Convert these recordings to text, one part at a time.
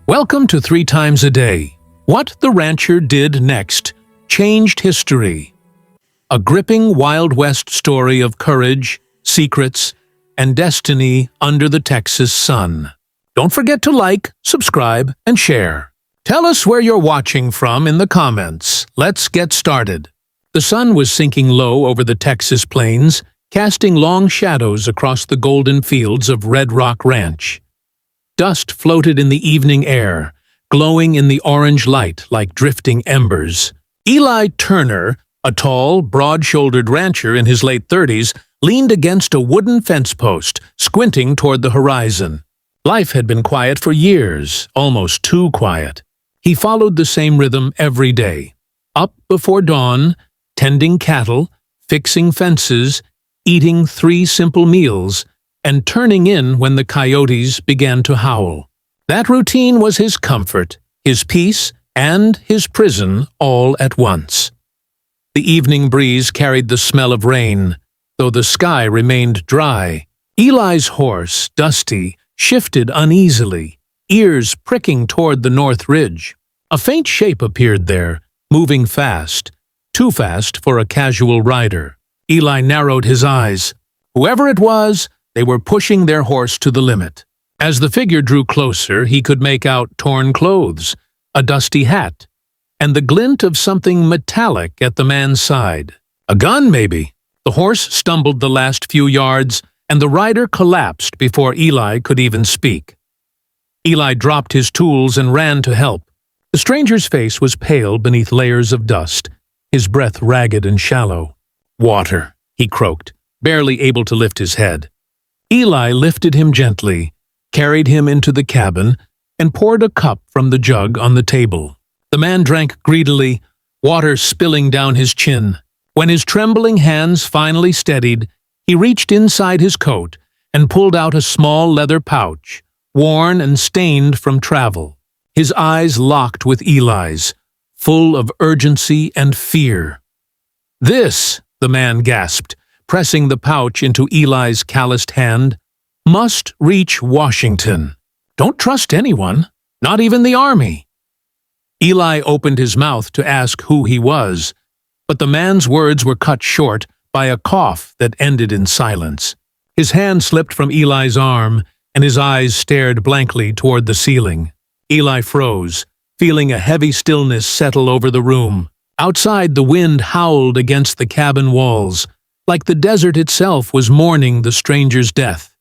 Welcome to 3 Times a Day. What the Rancher Did Next Changed History. A gripping Wild West story of courage, secrets, and destiny under the Texas sun. Don't forget to like, subscribe, and share. Tell us where you're watching from in the comments. Let's get started. The sun was sinking low over the Texas plains, casting long shadows across the golden fields of Red Rock Ranch. Dust floated in the evening air, glowing in the orange light like drifting embers. Eli Turner, a tall, broad-shouldered rancher in his late 30s, leaned against a wooden fence post, squinting toward the horizon. Life had been quiet for years, almost too quiet. He followed the same rhythm every day. Up before dawn, tending cattle, fixing fences, eating 3 simple meals, and turning in when the coyotes began to howl. That routine was his comfort, his peace, and his prison all at once. The evening breeze carried the smell of rain, though the sky remained dry. Eli's horse, Dusty, shifted uneasily, ears pricking toward the north ridge. A faint shape appeared there, moving fast, too fast for a casual rider. Eli narrowed his eyes. Whoever it was, they were pushing their horse to the limit. As the figure drew closer, he could make out torn clothes, a dusty hat, and the glint of something metallic at the man's side. A gun, maybe. The horse stumbled the last few yards, and the rider collapsed before Eli could even speak. Eli dropped his tools and ran to help. The stranger's face was pale beneath layers of dust, his breath ragged and shallow. "Water," he croaked, barely able to lift his head. Eli lifted him gently, carried him into the cabin, and poured a cup from the jug on the table. The man drank greedily, water spilling down his chin. When his trembling hands finally steadied, he reached inside his coat and pulled out a small leather pouch, worn and stained from travel. His eyes locked with Eli's, full of urgency and fear. "This," the man gasped, pressing the pouch into Eli's calloused hand, "must reach Washington. Don't trust anyone, not even the army." Eli opened his mouth to ask who he was, but the man's words were cut short by a cough that ended in silence. His hand slipped from Eli's arm, and his eyes stared blankly toward the ceiling. Eli froze, feeling a heavy stillness settle over the room. Outside, the wind howled against the cabin walls, like the desert itself was mourning the stranger's death.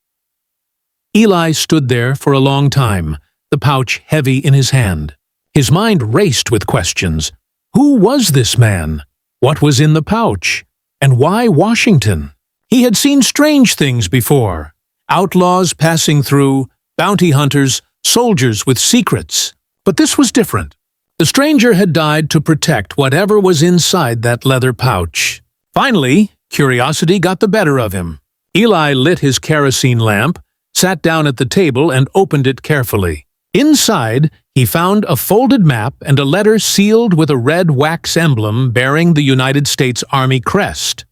Eli stood there for a long time, the pouch heavy in his hand. His mind raced with questions. Who was this man? What was in the pouch? And why Washington? He had seen strange things before. Outlaws passing through, bounty hunters, soldiers with secrets. But this was different. The stranger had died to protect whatever was inside that leather pouch. Finally, curiosity got the better of him. Eli lit his kerosene lamp, sat down at the table, and opened it carefully. Inside, he found a folded map and a letter sealed with a red wax emblem bearing the United States Army crest.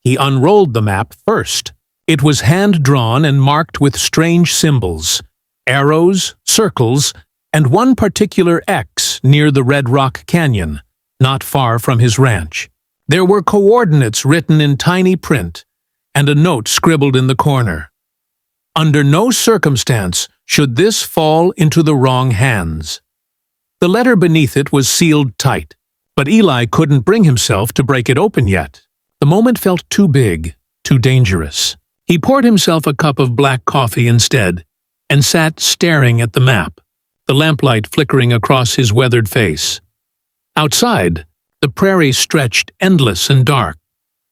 He unrolled the map first. It was hand-drawn and marked with strange symbols, arrows, circles, and one particular X near the Red Rock Canyon, not far from his ranch. There were coordinates written in tiny print, and a note scribbled in the corner. Under no circumstance should this fall into the wrong hands. The letter beneath it was sealed tight, but Eli couldn't bring himself to break it open yet. The moment felt too big, too dangerous. He poured himself a cup of black coffee instead, and sat staring at the map, the lamplight flickering across his weathered face. Outside, the prairie stretched endless and dark,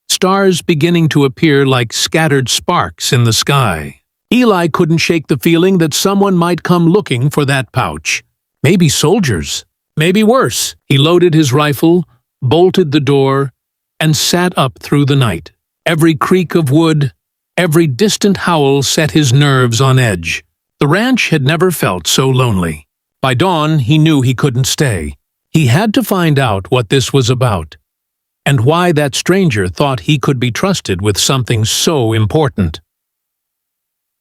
stars beginning to appear like scattered sparks in the sky. Eli couldn't shake the feeling that someone might come looking for that pouch. Maybe soldiers. Maybe worse. He loaded his rifle, bolted the door, and sat up through the night. Every creak of wood, every distant howl set his nerves on edge. The ranch had never felt so lonely. By dawn, he knew he couldn't stay. He had to find out what this was about, and why that stranger thought he could be trusted with something so important.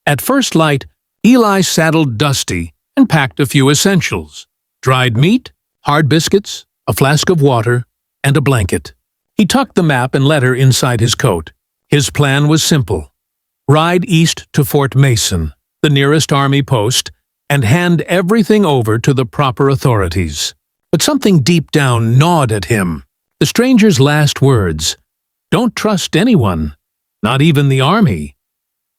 At first light, Eli saddled Dusty and packed a few essentials: dried meat, hard biscuits, a flask of water, and a blanket. He tucked the map and letter inside his coat. His plan was simple: ride east to Fort Mason, the nearest army post, and hand everything over to the proper authorities. But something deep down gnawed at him. The stranger's last words, "Don't trust anyone, not even the army,"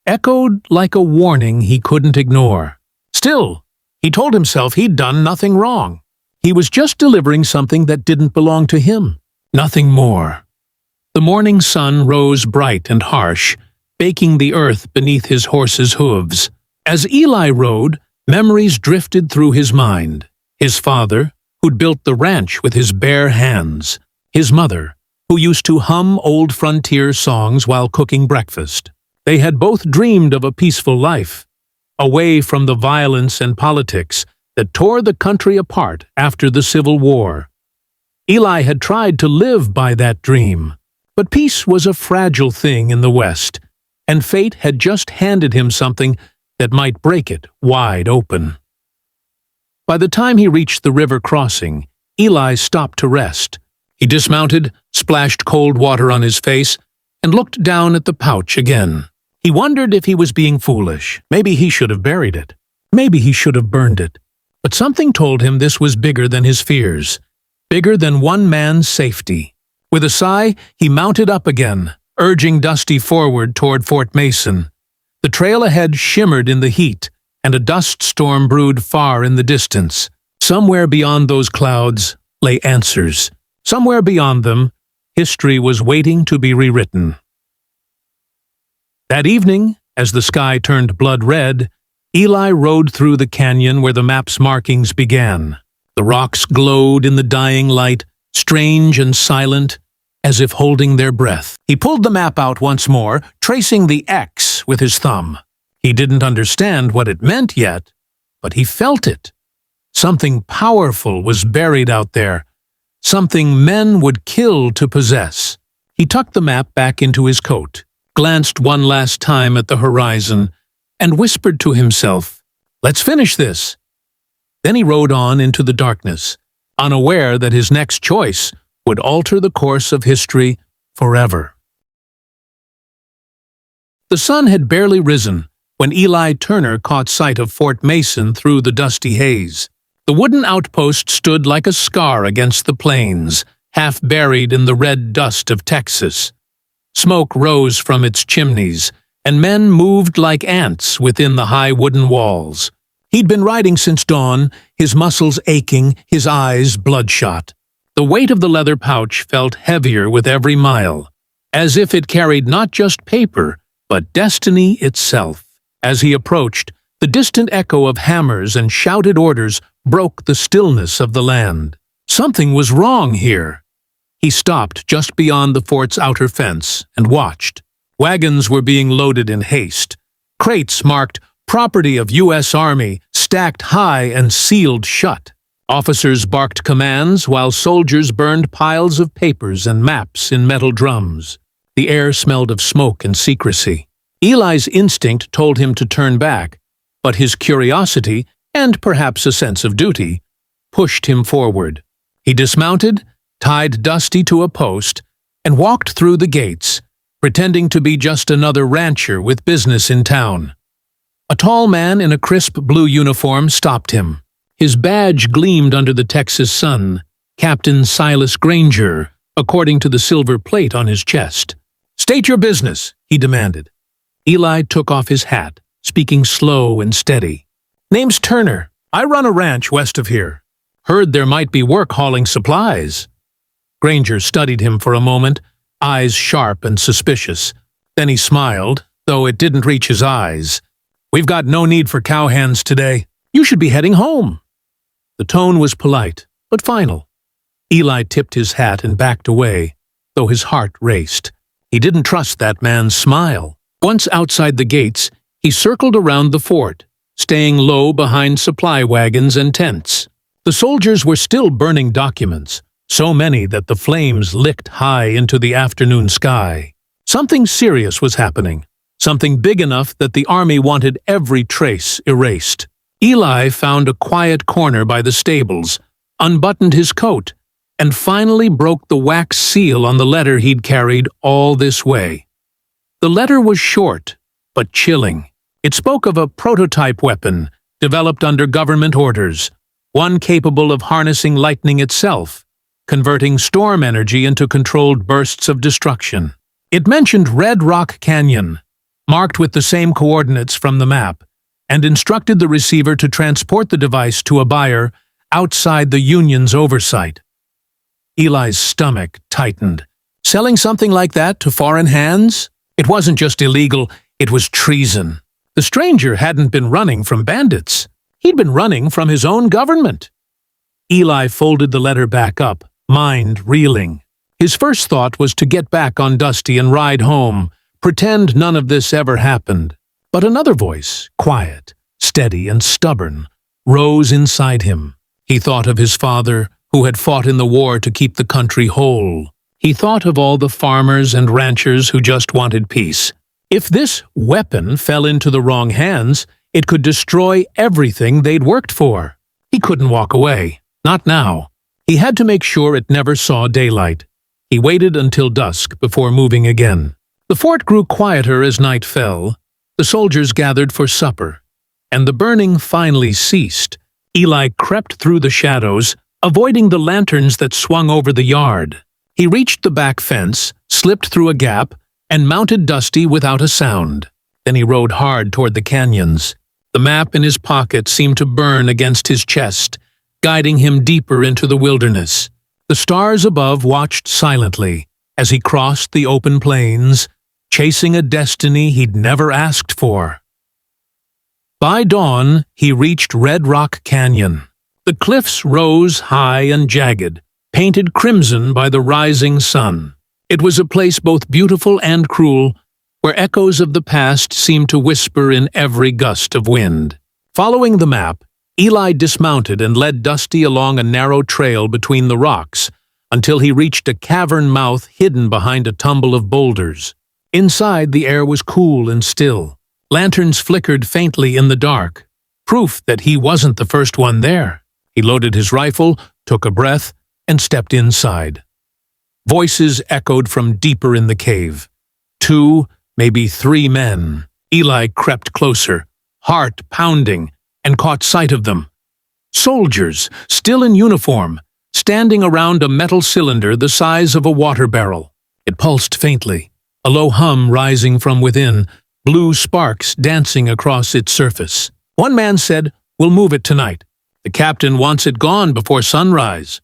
echoed like a warning he couldn't ignore. Still, he told himself he'd done nothing wrong. He was just delivering something that didn't belong to him. Nothing more. The morning sun rose bright and harsh, baking the earth beneath his horse's hooves. As Eli rode, memories drifted through his mind. His father, who'd built the ranch with his bare hands. His mother, who used to hum old frontier songs while cooking breakfast. They had both dreamed of a peaceful life, away from the violence and politics that tore the country apart after the Civil War. Eli had tried to live by that dream, but peace was a fragile thing in the West, and fate had just handed him something that might break it wide open. By the time he reached the river crossing, Eli stopped to rest. He dismounted, splashed cold water on his face, and looked down at the pouch again. He wondered if he was being foolish. Maybe he should have buried it. Maybe he should have burned it. But something told him this was bigger than his fears, bigger than one man's safety. With a sigh, he mounted up again, urging Dusty forward toward Fort Mason. The trail ahead shimmered in the heat, and a dust storm brewed far in the distance. Somewhere beyond those clouds lay answers. Somewhere beyond them, history was waiting to be rewritten. That evening, as the sky turned blood red, Eli rode through the canyon where the map's markings began. The rocks glowed in the dying light, strange and silent, as if holding their breath. He pulled the map out once more, tracing the X with his thumb. He didn't understand what it meant yet, but he felt it. Something powerful was buried out there, something men would kill to possess. He tucked the map back into his coat, glanced one last time at the horizon, and whispered to himself, "Let's finish this." Then he rode on into the darkness, unaware that his next choice would alter the course of history forever. The sun had barely risen when Eli Turner caught sight of Fort Mason through the dusty haze. The wooden outpost stood like a scar against the plains, half buried in the red dust of Texas. Smoke rose from its chimneys, and men moved like ants within the high wooden walls. He'd been riding since dawn, his muscles aching, his eyes bloodshot. The weight of the leather pouch felt heavier with every mile, as if it carried not just paper, but destiny itself. As he approached, the distant echo of hammers and shouted orders broke the stillness of the land. Something was wrong here. He stopped just beyond the fort's outer fence and watched. Wagons were being loaded in haste. Crates marked "Property of U.S. Army," stacked high and sealed shut. Officers barked commands while soldiers burned piles of papers and maps in metal drums. The air smelled of smoke and secrecy. Eli's instinct told him to turn back, but his curiosity, and perhaps a sense of duty, pushed him forward. He dismounted, tied Dusty to a post, and walked through the gates, pretending to be just another rancher with business in town. A tall man in a crisp blue uniform stopped him. His badge gleamed under the Texas sun, Captain Silas Granger, according to the silver plate on his chest. "State your business," he demanded. Eli took off his hat, speaking slow and steady. "Name's Turner. I run a ranch west of here. Heard there might be work hauling supplies." Granger studied him for a moment, eyes sharp and suspicious. Then he smiled, though it didn't reach his eyes. "We've got no need for cowhands today. You should be heading home." The tone was polite, but final. Eli tipped his hat and backed away, though his heart raced. He didn't trust that man's smile. Once outside the gates, he circled around the fort, staying low behind supply wagons and tents. The soldiers were still burning documents, so many that the flames licked high into the afternoon sky. Something serious was happening, something big enough that the army wanted every trace erased. Eli found a quiet corner by the stables, unbuttoned his coat, and finally broke the wax seal on the letter he'd carried all this way. The letter was short, but chilling. It spoke of a prototype weapon, developed under government orders, one capable of harnessing lightning itself, converting storm energy into controlled bursts of destruction. It mentioned Red Rock Canyon, marked with the same coordinates from the map, and instructed the receiver to transport the device to a buyer outside the Union's oversight. Eli's stomach tightened. Selling something like that to foreign hands? It wasn't just illegal, it was treason. The stranger hadn't been running from bandits. He'd been running from his own government. Eli folded the letter back up, mind reeling. His first thought was to get back on Dusty and ride home, pretend none of this ever happened. But another voice, quiet, steady, and stubborn, rose inside him. He thought of his father, who had fought in the war to keep the country whole. He thought of all the farmers and ranchers who just wanted peace. If this weapon fell into the wrong hands, it could destroy everything they'd worked for. He couldn't walk away. Not now. He had to make sure it never saw daylight. He waited until dusk before moving again. The fort grew quieter as night fell. The soldiers gathered for supper, and the burning finally ceased. Eli crept through the shadows, avoiding the lanterns that swung over the yard. He reached the back fence, slipped through a gap, and mounted Dusty without a sound. Then he rode hard toward the canyons. The map in his pocket seemed to burn against his chest, guiding him deeper into the wilderness. The stars above watched silently as he crossed the open plains, chasing a destiny he'd never asked for. By dawn, he reached Red Rock Canyon. The cliffs rose high and jagged, painted crimson by the rising sun. It was a place both beautiful and cruel, where echoes of the past seemed to whisper in every gust of wind. Following the map, Eli dismounted and led Dusty along a narrow trail between the rocks until he reached a cavern mouth hidden behind a tumble of boulders. Inside, the air was cool and still. Lanterns flickered faintly in the dark, proof that he wasn't the first one there. He loaded his rifle, took a breath, and stepped inside. Voices echoed from deeper in the cave. 2, maybe 3 men. Eli crept closer, heart pounding, and caught sight of them. Soldiers, still in uniform, standing around a metal cylinder the size of a water barrel. It pulsed faintly, a low hum rising from within, blue sparks dancing across its surface. One man said, "We'll move it tonight. The captain wants it gone before sunrise."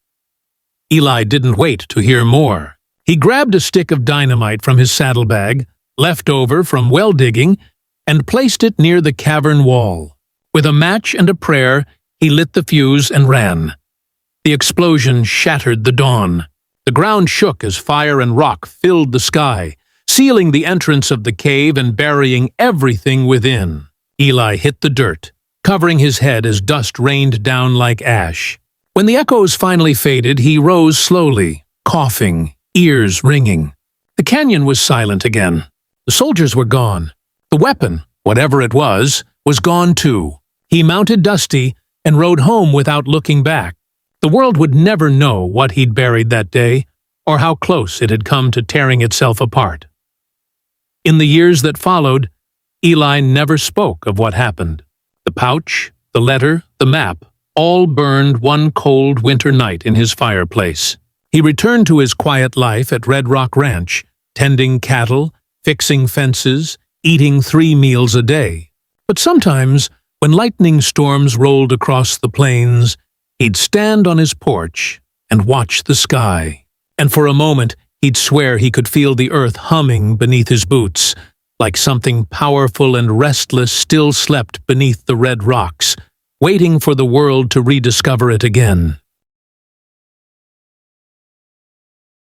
Eli didn't wait to hear more. He grabbed a stick of dynamite from his saddlebag, left over from well digging, and placed it near the cavern wall. With a match and a prayer, he lit the fuse and ran. The explosion shattered the dawn. The ground shook as fire and rock filled the sky, sealing the entrance of the cave and burying everything within. Eli hit the dirt, covering his head as dust rained down like ash. When the echoes finally faded, he rose slowly, coughing, ears ringing. The canyon was silent again. The soldiers were gone. The weapon, whatever it was gone too. He mounted Dusty and rode home without looking back. The world would never know what he'd buried that day, or how close it had come to tearing itself apart. In the years that followed, Eli never spoke of what happened. The pouch, the letter, the map, all burned one cold winter night in his fireplace. He returned to his quiet life at Red Rock Ranch, tending cattle, fixing fences, eating 3 meals a day. But sometimes, when lightning storms rolled across the plains, he'd stand on his porch and watch the sky. And for a moment, he'd swear he could feel the earth humming beneath his boots, like something powerful and restless still slept beneath the red rocks, waiting for the world to rediscover it again.